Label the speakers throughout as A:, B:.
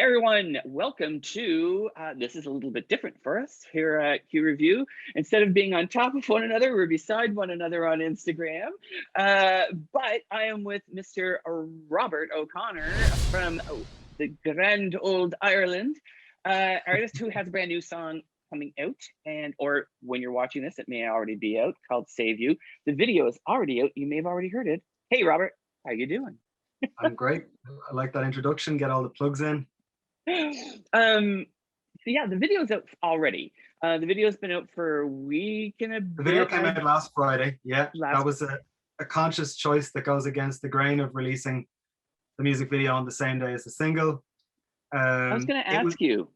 A: everyone, welcome to, this is a little bit different for us here at Qreview. Instead of being on top of one another, we're beside one another on Instagram. But I am with Mr. Robert O'Connor from the grand old Ireland, artist who has a brand new song coming out, or when you're watching this, it may already be out, called Save You. The video is already out. You may have already heard it. Hey, Robert, how you doing?
B: I'm great. I like that introduction. Get all the plugs in.
A: So yeah, the video's out already. The video's been out for a week and a bit.
B: The video came out last Friday. Yeah, that was a conscious choice that goes against the grain of releasing the music video on the same day as the single.
A: I was going to ask you.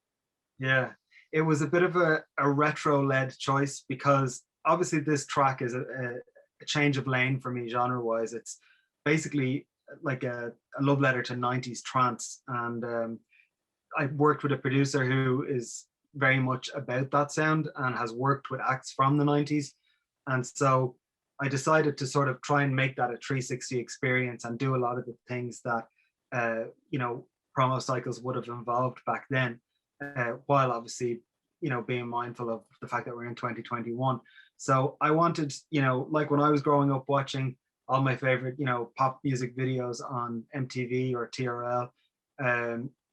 B: Yeah, it was a bit of a retro-led choice because obviously this track is a change of lane for me genre-wise. It's basically like a love letter to 90s trance, and I worked with a producer who is very much about that sound and has worked with acts from the 90s, and so I decided to sort of try and make that a 360 experience and do a lot of the things that promo cycles would have involved back then, while obviously being mindful of the fact that we're in 2021. So I wanted, like when I was growing up watching all my favorite, pop music videos on MTV or TRL,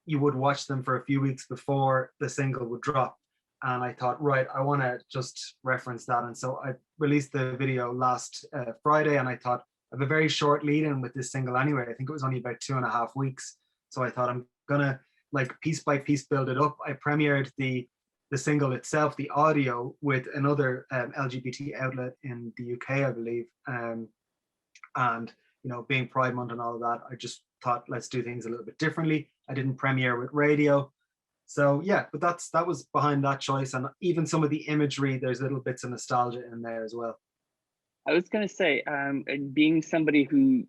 B: you would watch them for a few weeks before the single would drop. And I thought, right, I want to just reference that. And so I released the video last Friday, and I thought I have a very short lead in with this single anyway. I think it was only about 2.5 weeks. So I thought I'm gonna like piece by piece build it up. I premiered the single itself, the audio, with another LGBT outlet in the UK, I believe. And being Pride Month and all of that, I just thought, let's do things a little bit differently. I didn't premiere with radio. So yeah, but that was behind that choice. And even some of the imagery, there's little bits of nostalgia in there as well.
A: I was going to say, being somebody who,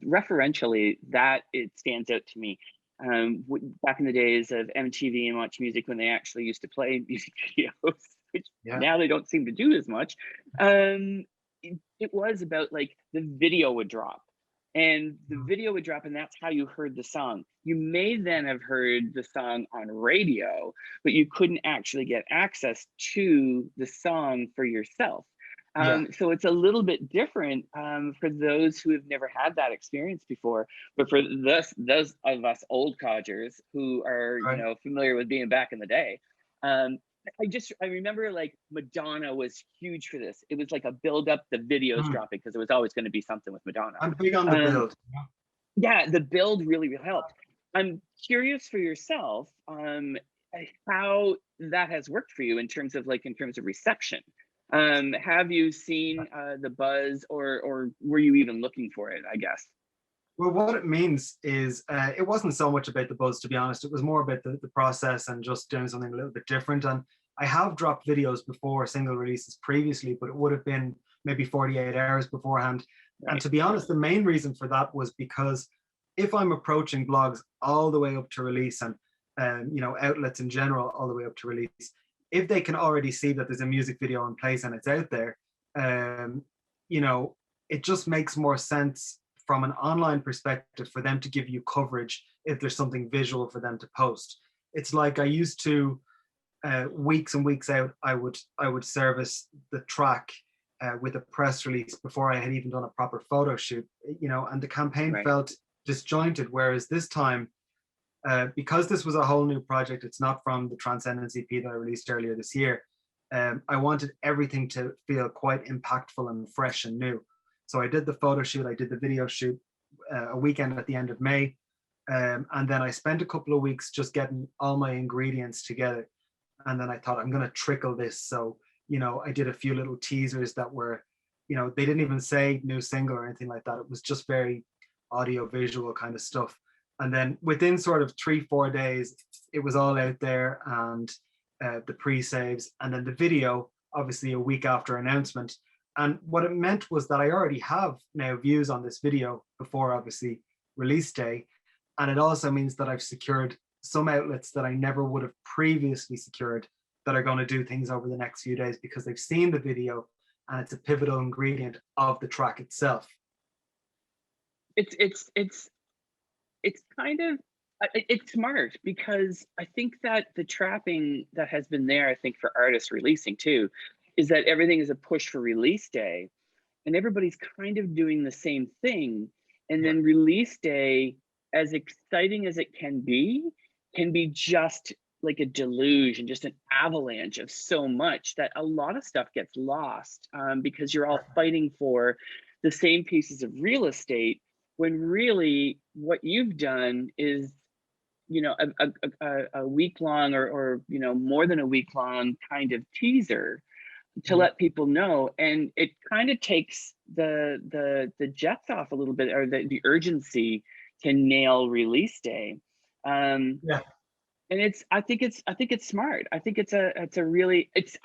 A: referentially, that it stands out to me. Back in the days of MTV and Watch Music, when they actually used to play music videos, which now they don't seem to do as much. It was about like the video would drop, and that's how you heard the song. You may then have heard the song on radio, but you couldn't actually get access to the song for yourself. So it's a little bit different for those who have never had that experience before. But for those of us old codgers who are familiar with being back in the day, I remember like Madonna was huge for this. It was like a build up, the videos dropping, because it was always going to be something with Madonna.
B: I'm big on the build.
A: Yeah, the build really helped. I'm curious for yourself how that has worked for you in terms of reception. Have you seen the buzz, or were you even looking for it, I guess?
B: Well, what it means is it wasn't so much about the buzz, to be honest. It was more about the process and just doing something a little bit different. And I have dropped videos before, single releases previously, but it would have been maybe 48 hours beforehand. Right. And to be honest, the main reason for that was because if I'm approaching blogs all the way up to release, and outlets in general all the way up to release, if they can already see that there's a music video in place and it's out there, it just makes more sense from an online perspective for them to give you coverage if there's something visual for them to post. It's like I used to, weeks and weeks out, I would service the track with a press release before I had even done a proper photo shoot, and the campaign felt disjointed. Whereas this time, because this was a whole new project, it's not from the Transcendence EP that I released earlier this year, I wanted everything to feel quite impactful and fresh and new. So I did the photo shoot, I did the video shoot a weekend at the end of May. And then I spent a couple of weeks just getting all my ingredients together. And then I thought, I'm going to trickle this. So, I did a few little teasers that were, they didn't even say new single or anything like that. It was just very audio visual kind of stuff. And then within sort of 3-4 days, it was all out there, and the pre-saves, and then the video, obviously a week after announcement. And what it meant was that I already have now views on this video before obviously release day. And it also means that I've secured some outlets that I never would have previously secured that are going to do things over the next few days because they've seen the video and it's a pivotal ingredient of the track itself.
A: It's kind of It's smart because I think that the trapping that has been there, I think for artists releasing too, is that everything is a push for release day, and everybody's kind of doing the same thing. And
B: Yeah,
A: then release day, as exciting as it can be just like a deluge and just an avalanche of so much that a lot of stuff gets lost, because you're all fighting for the same pieces of real estate when really what you've done is, a week long, or more than a week long kind of teaser to
B: yeah,
A: let people know, and it kind of takes the jets off a little bit, or the urgency to nail release day. um
B: yeah.
A: and I think it's smart. I think it's a really, it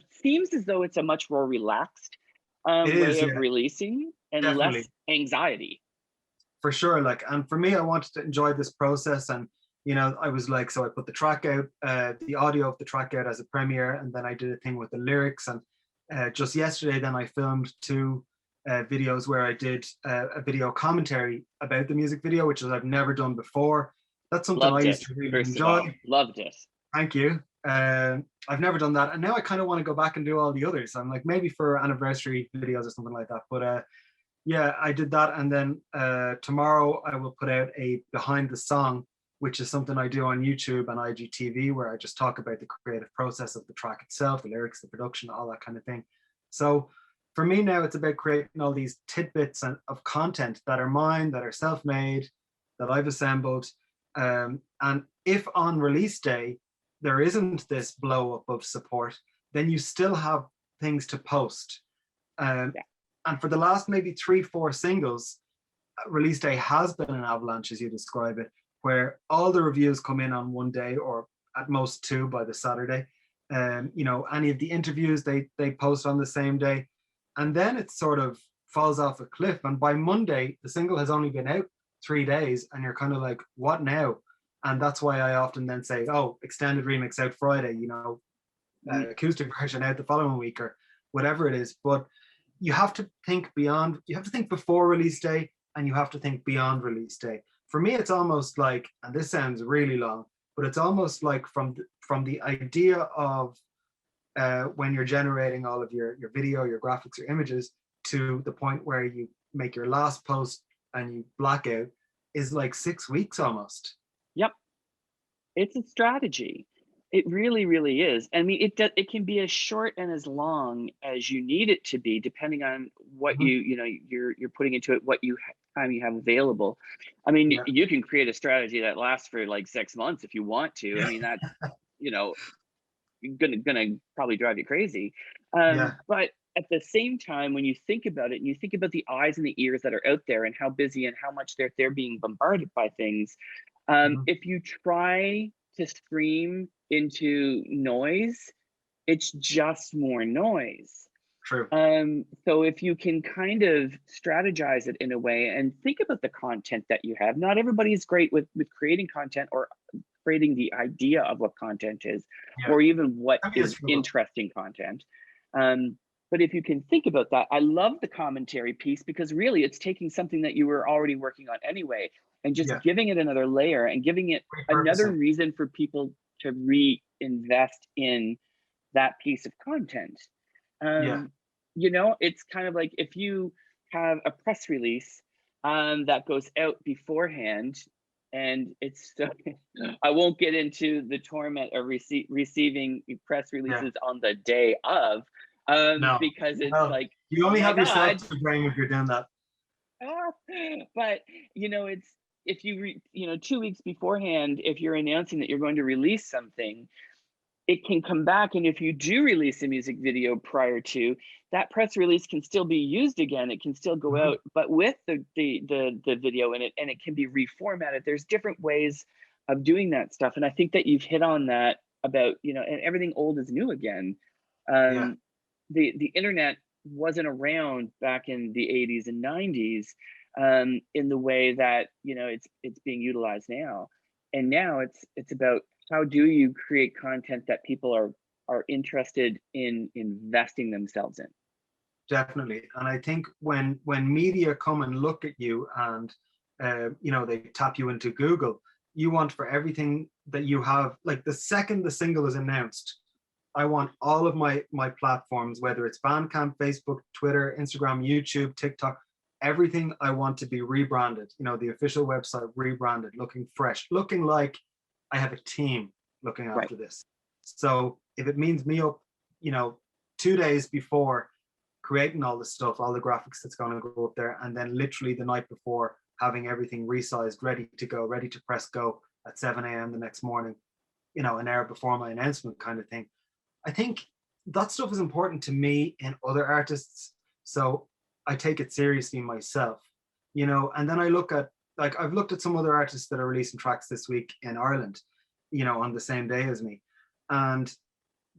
A: seems as though it's a much more relaxed
B: It
A: way
B: is,
A: of
B: yeah,
A: releasing and less
B: definitely.
A: anxiety.
B: For sure. Like, and for me, I wanted to enjoy this process. And I was like, so I put the track out, the audio of the track out as a premiere, and then I did a thing with the lyrics. And just yesterday, then I filmed two videos where I did a video commentary about the music video, which is I've never done before. That's something I
A: Loved
B: used
A: it.
B: to really
A: First of all,
B: enjoy.
A: loved it.
B: Thank you. I've never done that, and now I kind of want to go back and do all the others. I'm like, maybe for anniversary videos or something like that. But yeah, I did that, and then tomorrow I will put out a behind the song, which is something I do on YouTube and IGTV, where I just talk about the creative process of the track itself, the lyrics, the production, all that kind of thing. So for me now, it's about creating all these tidbits of content that are mine, that are self-made, that I've assembled. And if on release day there isn't this blow up of support, then you still have things to post. Um,
A: Yeah.
B: and for the last maybe 3, 4 singles, release day has been an avalanche, as you describe it, where all the reviews come in on one day, or at most two by the Saturday. Any of the interviews they post on the same day, and then it sort of falls off a cliff. And by Monday, the single has only been out 3 days, and you're kind of like, what now? And that's why I often then say, oh, extended remix out Friday,
A: Mhm.
B: acoustic version out the following week, or whatever it is. But you have to think beyond, you have to think before release day, and you have to think beyond release day. For me, it's almost like, and this sounds really long, but it's almost like from the idea of when you're generating all of your video, your graphics, your images, to the point where you make your last post and you black out, is like 6 weeks almost.
A: Yep. It's a strategy. It really, really is. I mean, it can be as short and as long as you need it to be, depending on what
B: Mhm.
A: you're putting into it, what time you have available. I mean,
B: Yeah,
A: you can create a strategy that lasts for like 6 months if you want to. I
B: yeah,
A: mean, that's you know gonna probably drive you crazy.
B: yeah.
A: But at the same time, when you think about it, and you think about the eyes and the ears that are out there, and how busy and how much they're being bombarded by things,
B: Mhm.
A: if you try to scream into noise, it's just more noise.
B: True.
A: So if you can kind of strategize it in a way and think about the content that you have, not everybody is great with creating content, or creating the idea of what content is,
B: Yeah.
A: or even what
B: That'd be a
A: is
B: struggle.
A: interesting content. Um, but if you can think about that, I love the commentary piece, because really it's taking something that you were already working on anyway, and just
B: Yeah.
A: giving it another layer, and giving it another
B: Repurposing.
A: reason for people to reinvest in that piece of content.
B: Yeah.
A: Um, it's kind of like if you have a press release that goes out beforehand, and it's I won't get into the torment of receiving press
B: Yeah.
A: releases on the day of,
B: No.
A: because it's
B: Well,
A: like,
B: you
A: oh
B: only
A: my
B: have yourself
A: God.
B: to blame if you're doing that.
A: But it's, if 2 weeks beforehand, if you're announcing that you're going to release something, it can come back, and if you do release a music video prior to, that press release can still be used again. It can still go
B: Mhm.
A: out, but with the video in it, and it can be reformatted. There's different ways of doing that stuff, and I think that you've hit on that about, and everything old is new again.
B: Yeah.
A: um the internet wasn't around back in the 80s and 90s, in the way that it's being utilized now. And now it's about, how do you create content that people are interested in investing themselves in.
B: Definitely. And I think when media come and look at you, and they tap you into Google, you want for everything that you have, like the second the single is announced, I want all of my platforms, whether it's Bandcamp, Facebook, Twitter, Instagram, YouTube, TikTok, everything I want to be rebranded. You know, the official website rebranded, looking fresh, looking like I have a team looking
A: Right.
B: after this. So if it means me up, you know, 2 days before creating all the stuff, all the graphics that's going to go up there, and then literally the night before having everything resized, ready to go, ready to press go at 7 a.m. the next morning, you know, an hour before my announcement kind of thing. I think that stuff is important to me and other artists. So I take it seriously myself, you know, and then I look at, like, I've looked at some other artists that are releasing tracks this week in Ireland, you know, on the same day as me. And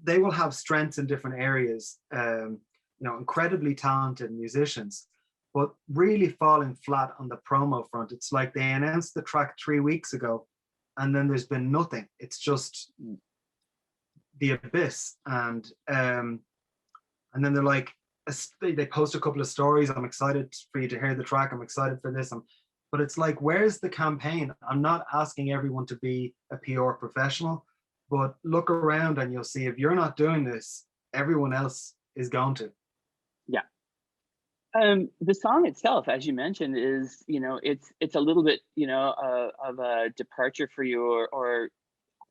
B: they will have strengths in different areas, you know, incredibly talented musicians, but really falling flat on the promo front. It's like they announced the track 3 weeks ago and then there's been nothing. It's just the abyss. And then they're like, they post a couple of stories. I'm excited for you to hear the track. I'm excited for this. But it's like, where's the campaign? I'm not asking everyone to be a PR professional, but look around and you'll see if you're not doing this, everyone else is going to.
A: Yeah. The song itself, as you mentioned, is, you know, it's a little bit, you know, of a departure for you, or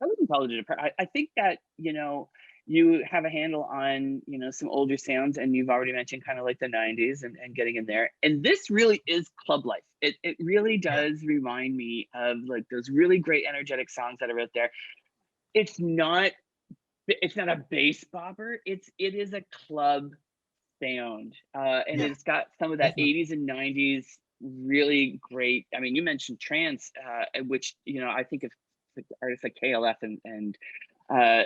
A: I wouldn't call it a departure. I think that, you know, you have a handle on, you know, some older sounds, and you've already mentioned kind of like the 90s and getting in there. And this really is club life. It really does remind me of like those really great energetic songs that are out there. It's not a bass bopper. It is a club sound, and
B: Yeah,
A: it's got some of that
B: definitely.
A: 80s and 90s really great. I mean, you mentioned trance, which, you know, I think of artists like KLF and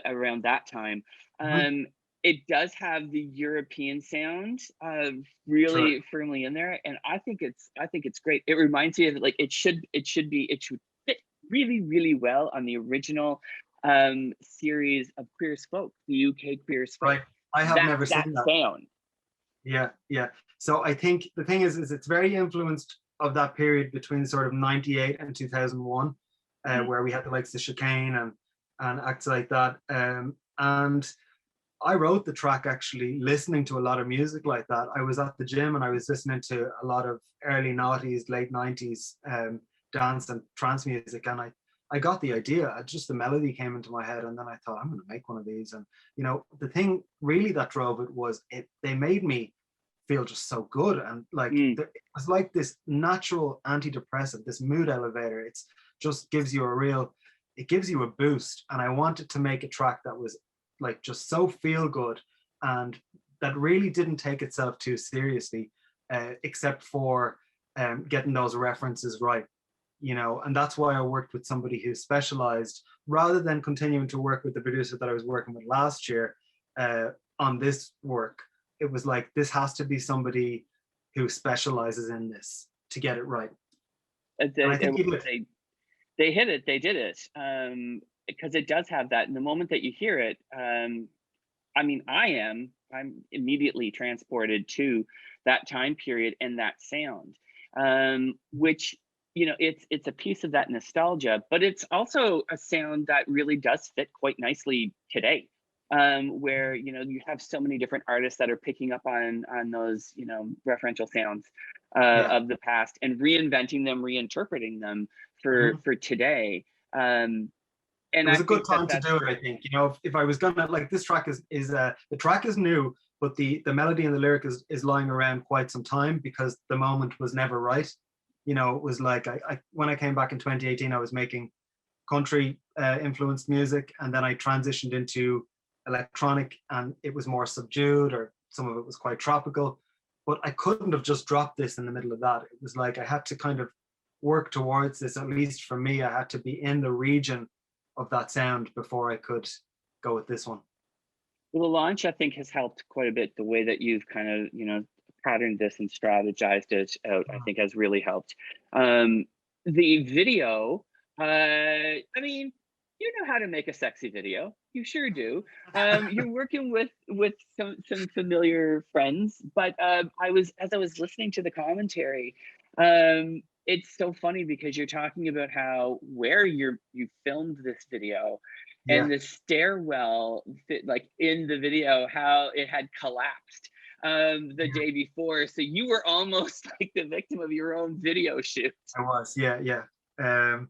A: around that time.
B: Mhm.
A: It does have the European sound
B: Sure.
A: really firmly in there, and I think it's great. It reminds me of, like, it should fit really really well on the original series of Queer as Folk, the UK Queer as Folk.
B: Right. I have never
A: That
B: seen that.
A: sound.
B: Yeah, yeah. So I think the thing is it's very influenced of that period between sort of 98 and 2001,
A: Mhm.
B: where we had the likes of Chicane and acts like that. And I wrote the track actually listening to a lot of music like that. I was at the gym and I was listening to a lot of early noughties, late 90s dance and trance music. And I got the idea. Just the melody came into my head. And then I thought, I'm going to make one of these. And, you know, the thing really that drove it was they made me feel just so good. And like,
A: Mm.
B: it was like this natural antidepressant, this mood elevator. It's just gives you it gives you a boost. And I wanted to make a track that was like just so feel good and that really didn't take itself too seriously, except for getting those references right, you know. And that's why I worked with somebody who specialized, rather than continuing to work with the producer that I was working with last year on this work. It was like, this has to be somebody who specializes in this to get it right. And I think he did.
A: They hit it. They did it. Because it does have that. And the moment that you hear it, I mean, I'm immediately transported to that time period and that sound, which, you know, it's a piece of that nostalgia, but it's also a sound that really does fit quite nicely today. Where, you know, you have so many different artists that are picking up on those, you know, referential sounds
B: Yeah.
A: of the past and reinventing them, reinterpreting them
B: Mhm.
A: for today. And
B: It was
A: I
B: a good
A: think that
B: time to
A: that's
B: do it. I think, you know, if I was gonna, like, this track is the track is new, but the melody and the lyric is lying around quite some time because the moment was never right. You know, it was like I when I came back in 2018, I was making country influenced music, and then I transitioned into electronic, and it was more subdued, or some of it was quite tropical. But I couldn't have just dropped this in the middle of that. It was like I had to kind of work towards this. At least for me, I had to be in the region of that sound before I could go with this one.
A: well, the launch, I think, has helped quite a bit. The way that you've kind of, you know, patterned this and strategized it out, I think, has really helped. Um, the video, I mean, you know how to make a sexy video. You sure do. You're working with some familiar friends, but I was as I was listening to the commentary, it's so funny because you're talking about how where you filmed this video,
B: Yeah,
A: and the stairwell like in the video, how it had collapsed the
B: yeah,
A: day before, so you were almost like the victim of your own video shoot.
B: I was. Yeah, yeah. Um,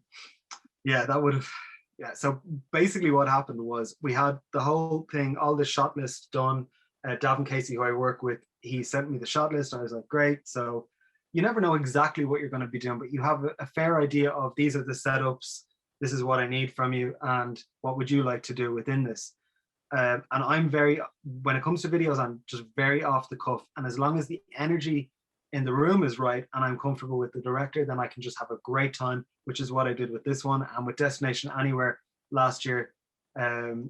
B: yeah, that would have. Yeah. So basically, what happened was we had the whole thing, all the shot list done. Davin Casey, who I work with, he sent me the shot list. I was like, great. So you never know exactly what you're going to be doing, but you have a fair idea of these are the setups. This is what I need from you, and what would you like to do within this? And I'm very, when it comes to videos, I'm just very off the cuff. And as long as the energy in the room is right and I'm comfortable with the director, then I can just have a great time, which is what I did with this one and with Destination Anywhere last year, um,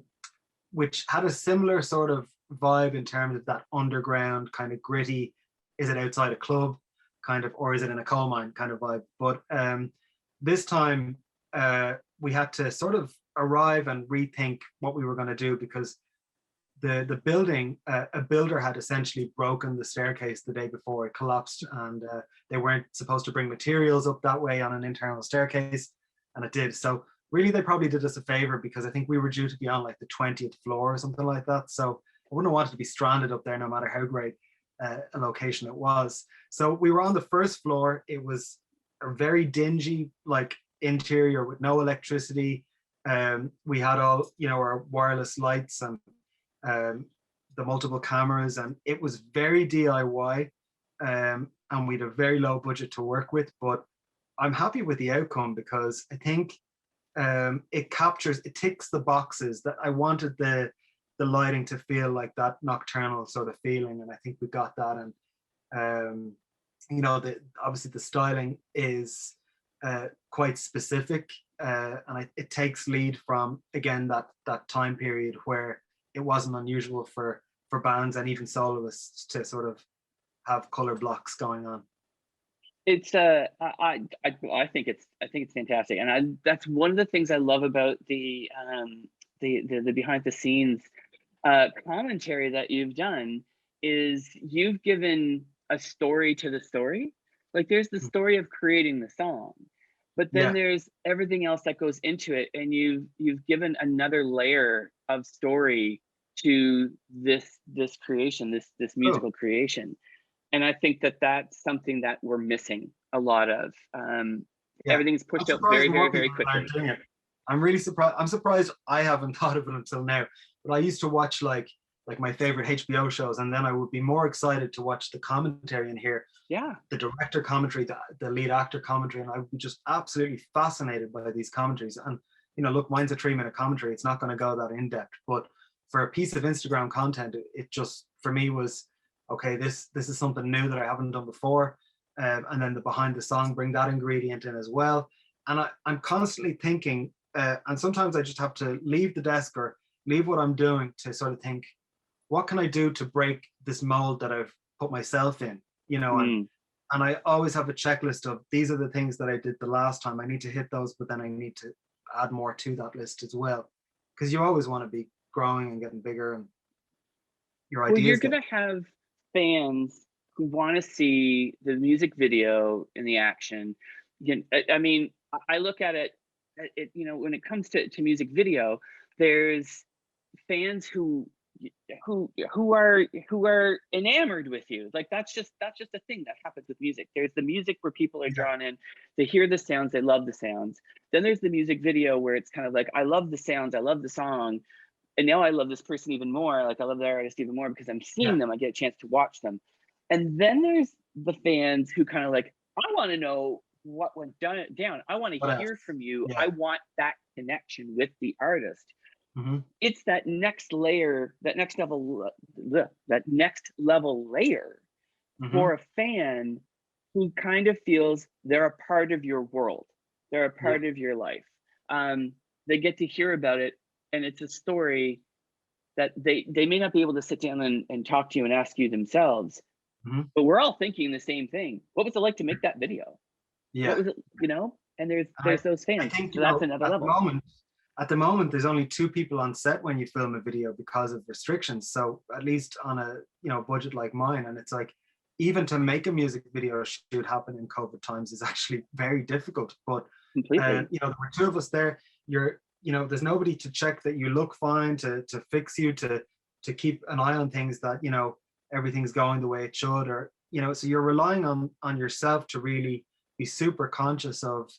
B: which had a similar sort of vibe in terms of that underground kind of gritty, is it outside a club kind of, or is it in a coal mine kind of vibe. But this time we had to sort of arrive and rethink what we were going to do, because the building, a builder had essentially broken the staircase the day before it collapsed, and they weren't supposed to bring materials up that way on an internal staircase, and it did. So really, they probably did us a favor, because I think we were due to be on like the 20th floor or something like that. So I wouldn't have wanted to be stranded up there, no matter how great a location it was. So we were on the first floor. It was a very dingy, like, interior with no electricity. We had all, our wireless lights and the multiple cameras, and it was very DIY. And we had a very low budget to work with, but I'm happy with the outcome, because I think it ticks the boxes that I wanted the lighting to feel like that nocturnal sort of feeling, and I think we got that. And obviously the styling is quite specific, and it takes lead from, again, that time period where it wasn't unusual for bands and even soloists to sort of have color blocks going on.
A: It's I think it's fantastic, and that's one of the things I love about the behind the scenes commentary that you've done, is you've given a story to the story. Like, there's the story of creating the song, but then
B: Yeah,
A: there's everything else that goes into it, and you've given another layer of story to this creation, this
B: cool.
A: musical creation. And I think that that's something that we're missing a lot of.
B: Yeah,
A: Everything's
B: I'm
A: pushed out
B: surprised
A: very, very,
B: more
A: very
B: people aren't
A: quickly.
B: doing it. I'm really surprised. I'm surprised I haven't thought of it until now. But I used to watch like my favorite HBO shows, and then I would be more excited to watch the commentary and hear
A: Yeah.
B: the director commentary, the lead actor commentary, and I would be just absolutely fascinated by these commentaries. And look, mine's a 3-minute commentary. It's not going to go that in depth, but for a piece of Instagram content, it just, for me, was okay. This is something new that I haven't done before. And then the behind the song, bring that ingredient in as well. And I'm constantly thinking, and sometimes I just have to leave the desk or leave what I'm doing to sort of think, what can I do to break this mold that I've put myself in?
A: Mm.
B: And I always have a checklist of, these are the things that I did the last time. I need to hit those, but then I need to add more to that list as well, because you always want to be growing and getting bigger, and your
A: Well, you're
B: ideas get.
A: gonna have fans who want to see the music video and the action. I mean, I look at it, when it comes to music video, there's fans who are enamored with you. Like, that's just a thing that happens with music. There's the music where people are
B: Yeah,
A: drawn in, they hear the sounds, they love the sounds. Then there's the music video where it's kind of like, I love the sounds, I love the song, and now I love this person even more. Like, I love their artist even more because I'm
B: yeah,
A: seeing them, I get a chance to watch them. And then there's the fans who kind of like, I want to know what went down, I want to
B: what else?
A: hear from you,
B: Yeah.
A: I want that connection with the artist.
B: Mm-hmm.
A: It's that next layer, that next level layer
B: Mm-hmm.
A: for a fan who kind of feels they're a part of your world, they're a
B: Yeah.
A: part of your life. They get to hear about it, and it's a story that they may not be able to sit down and talk to you and ask you themselves,
B: Mm-hmm.
A: but we're all thinking the same thing. What was it like to make that video? What
B: Yeah.
A: was it? And
B: I,
A: there's those
B: I
A: fans,
B: think,
A: so that's another level.
B: at the moment, there's only 2 people on set when you film a video because of restrictions. So at least on a budget like mine, and it's like, even to make a music video shoot happen in COVID times is actually very difficult. But
A: Completely.
B: you know, there were two of us there. You know, there's nobody to check that you look fine, to fix you, to keep an eye on things, that, you know, everything's going the way it should, or, you know, so you're relying on yourself to really be super conscious of,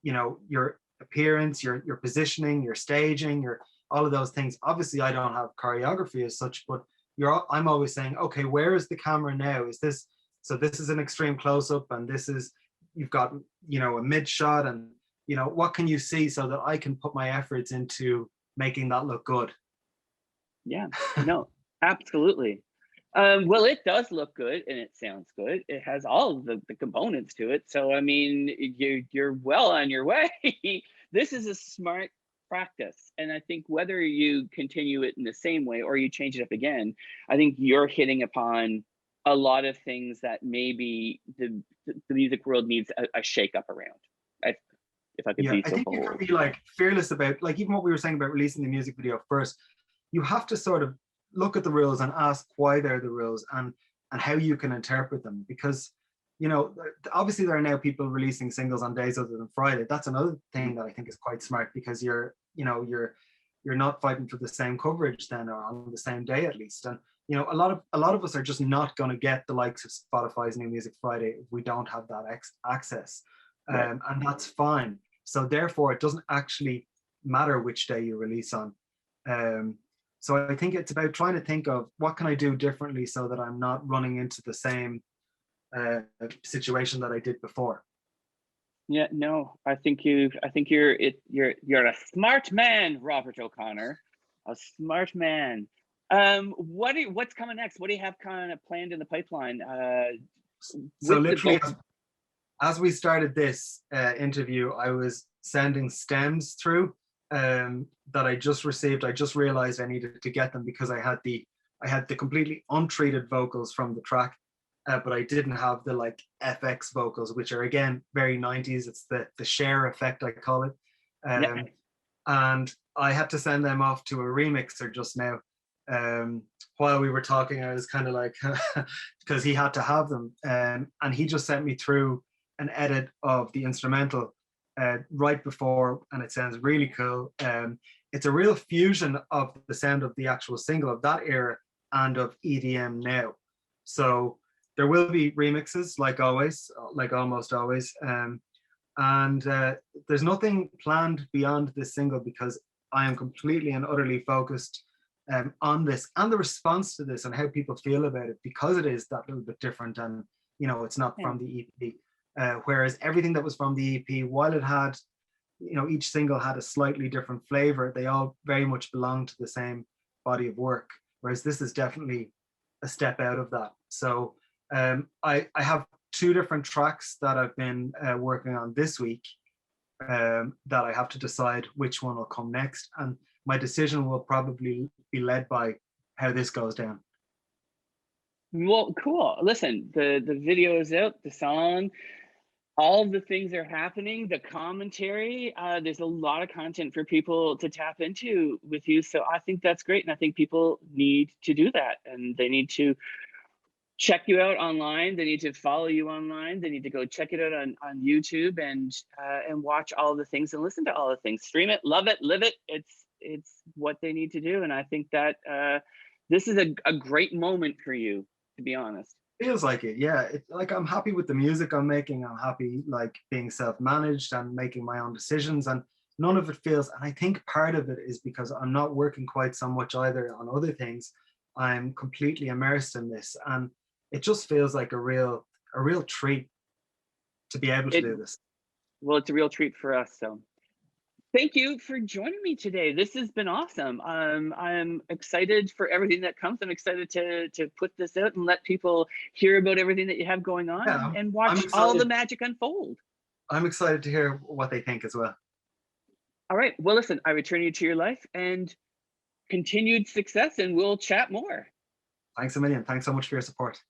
B: you know, your appearance, your positioning, your staging, your all of those things. Obviously, I don't have choreography as such, but I'm always saying, okay, where is the camera now? Is this, so this is an extreme close up, and this is, you've got, you know, a mid shot, and, you know, what can you see so that I can put my efforts into making that look good?
A: Yeah, no, absolutely. Well, it does look good and it sounds good. It has all of the components to it. So, I mean, you're well on your way. This is a smart practice. And I think whether you continue it in the same way or you change it up again, I think you're hitting upon a lot of things that maybe the music world needs a shake up around. If I could
B: Yeah,
A: be
B: I
A: so
B: think you can
A: bold.
B: be like fearless about, like, even what we were saying about releasing the music video first. You have to sort of look at the rules and ask why they're the rules, and how you can interpret them, because, you know, obviously there are now people releasing singles on days other than Friday. That's another thing that I think is quite smart, because you know, you're not fighting for the same coverage then, or on the same day at least. And, you know, a lot of us are just not going to get the likes of Spotify's New Music Friday if we don't have that access,
A: Right.
B: and that's fine. So therefore, it doesn't actually matter which day you release on. Um, so I think it's about trying to think of what can I do differently so that I'm not running into the same situation that I did before.
A: Yeah, no, I think you're a smart man, Robert O'Connor, a smart man. What's coming next? What do you have kind of planned in the pipeline?
B: So
A: With the
B: literally,
A: both.
B: as we started this interview, I was sending stems through, that I just received. I just realized I needed to get them because I had the completely untreated vocals from the track, but I didn't have the like FX vocals, which are again very 90s. It's the share effect, I call it.
A: Yeah,
B: Um, and I had to send them off to a remixer just now. While we were talking, I was kind of like, because he had to have them, and he just sent me through an edit of the instrumental right before, and it sounds really cool. It's a real fusion of the sound of the actual single of that era and of EDM now. So there will be remixes, like always, like almost always. And there's nothing planned beyond this single, because I am completely and utterly focused on this and the response to this and how people feel about it, because it is that little bit different, and, you know, it's not
A: yeah.
B: from the EP. Whereas everything that was from the EP, while it had, you know, each single had a slightly different flavor, they all very much belong to the same body of work. Whereas this is definitely a step out of that. So I have two different tracks that I've been working on this week, that I have to decide which one will come next. And my decision will probably be led by how this goes down.
A: Well, cool. Listen, the video is out, the song, all of the things are happening, the commentary, there's a lot of content for people to tap into with you. So I think that's great. And I think people need to do that, and they need to check you out online. They need to follow you online. They need to go check it out on YouTube, and watch all the things and listen to all the things. Stream it, love it, live it. It's what they need to do. And I think that this is a great moment for you, to be honest.
B: Feels like it, yeah. Like, I'm happy with the music I'm making. I'm happy, like, being self-managed and making my own decisions, and none of it feels, and I think part of it is because I'm not working quite so much either on other things. I'm completely immersed in this, and it just feels like a real treat to be able to
A: It
B: do this.
A: Well, it's a real treat for us. So thank you for joining me today. This has been awesome. I'm excited for everything that comes. I'm excited to put this out and let people hear about everything that you have going on,
B: Yeah,
A: and
B: I'm
A: watch all the
B: excited.
A: magic unfold.
B: I'm excited to hear what they think as well.
A: All right. Well, listen, I return you to your life and continued success, and we'll chat more.
B: Thanks a million. Thanks so much for your support.